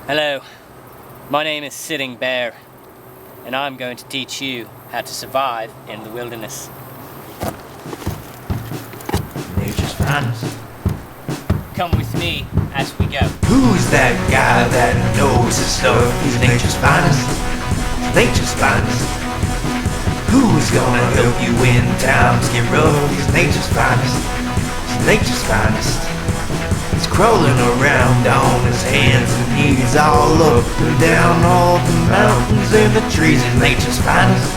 Hello, my name is Sitting Bear, and I'm going to teach you how to survive in the wilderness. Nature's finest. Come with me as we go. Who's that guy that knows his stuff? He's nature's finest. Nature's finest. Who's gonna help you when times get rough? He's nature's finest. He's nature's finest. He's crawling around on his hands and knees, all up and down all the mountains and the trees. He's nature's finest.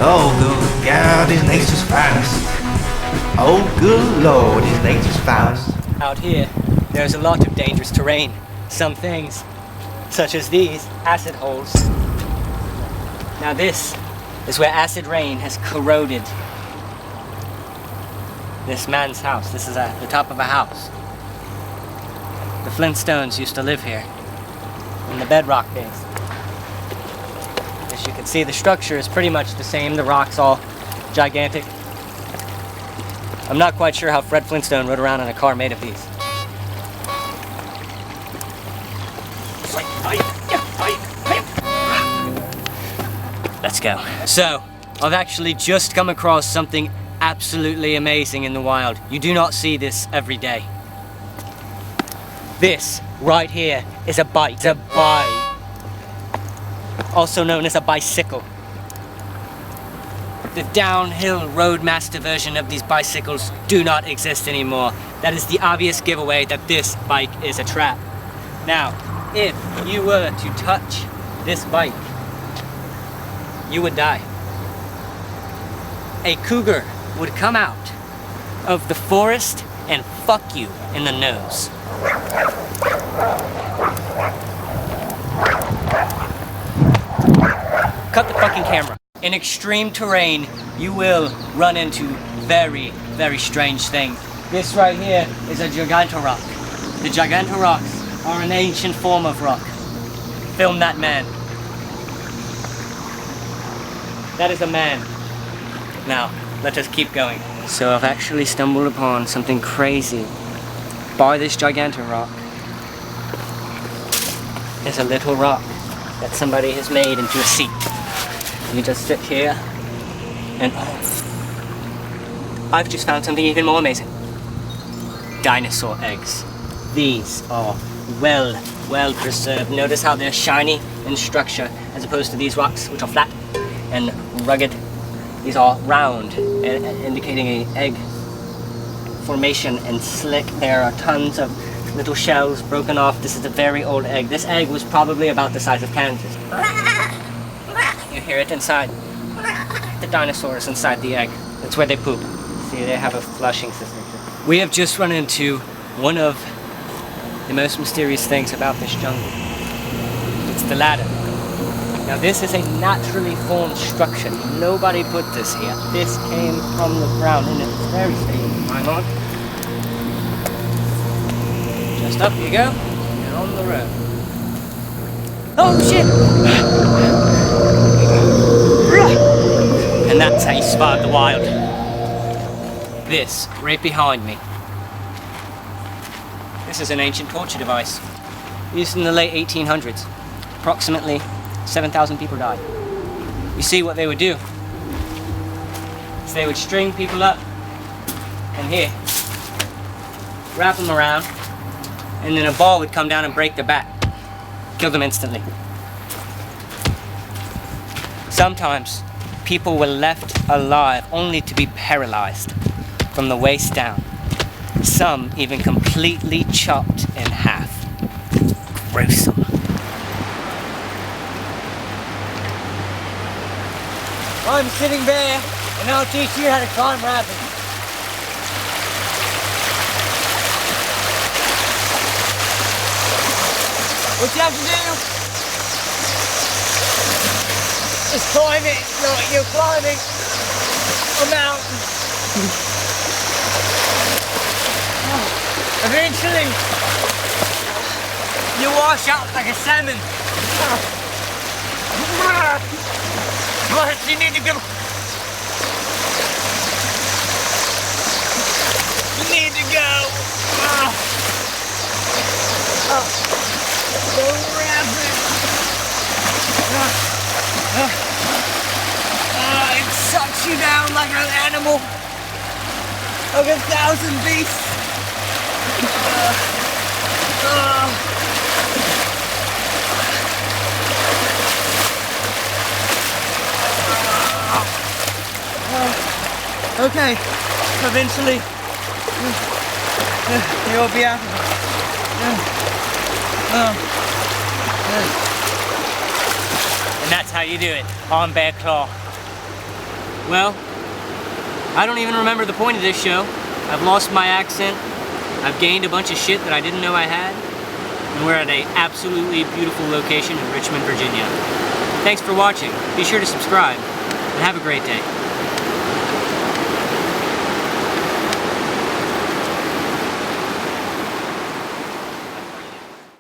Oh, good God, he's nature's finest. Oh, good Lord, he's nature's finest. Out here, there's a lot of dangerous terrain. Some things, such as these acid holes. Now this is where acid rain has corroded this man's house. This is at the top of a house. The Flintstones used to live here in the bedrock days. As you can see, the structure is pretty much the same. The rock's all gigantic. I'm not quite sure how Fred Flintstone rode around in a car made of these. Let's go. So, I've actually just come across something absolutely amazing in the wild. You do not see this every day. This right here is a bike. It's a bike. Also known as a bicycle. The downhill roadmaster version of these bicycles do not exist anymore. That is the obvious giveaway that this bike is a trap. Now, if you were to touch this bike, you would die. A cougar would come out of the forest and fuck you in the nose. Cut the fucking camera. In extreme terrain, you will run into very, very strange things. This right here is a Gigantorock. The Gigantorocks are an ancient form of rock. Film that man. That is a man. Now, let us keep going. So I've actually stumbled upon something crazy. By this Gigantorock is a little rock that somebody has made into a seat. You just sit here and I've just found something even more amazing. Dinosaur eggs. These are well preserved. Notice how they're shiny in structure as opposed to these rocks, which are flat and rugged. These are round, indicating an egg formation and slick. There are tons of little shells broken off. This is a very old egg. This egg was probably about the size of Kansas. You hear it inside. The dinosaurs inside the egg. That's where they poop. See, they have a flushing system. We have just run into one of the most mysterious things about this jungle. It's the ladder. Now this is a naturally formed structure. Nobody put this here. This came from the ground and it's very stable. I'm on. Just up you go and on the road. Oh shit! And that's how you spot the wild. This, right behind me. This is an ancient torture device. Used in the late 1800s. Approximately 7,000 people died. You see what they would do? So they would string people up and here, wrap them around, and then a ball would come down and break their back. Kill them instantly. Sometimes people were left alive only to be paralyzed from the waist down. Some even completely chopped in half. Gruesome. I'm Sitting Bear, and I'll teach you how to climb rapids. What you have to do is climb it like you're climbing a mountain. Eventually, you wash out like a salmon. But you need to go. You need to go. Go. like an animal of 1,000 beasts. Okay, eventually you'll be out of it. And that's how you do it on Bear Claw. Well, I don't even remember the point of this show. I've lost my accent. I've gained a bunch of shit that I didn't know I had. And we're at an absolutely beautiful location in Richmond, Virginia. Thanks for watching. Be sure to subscribe and have a great day.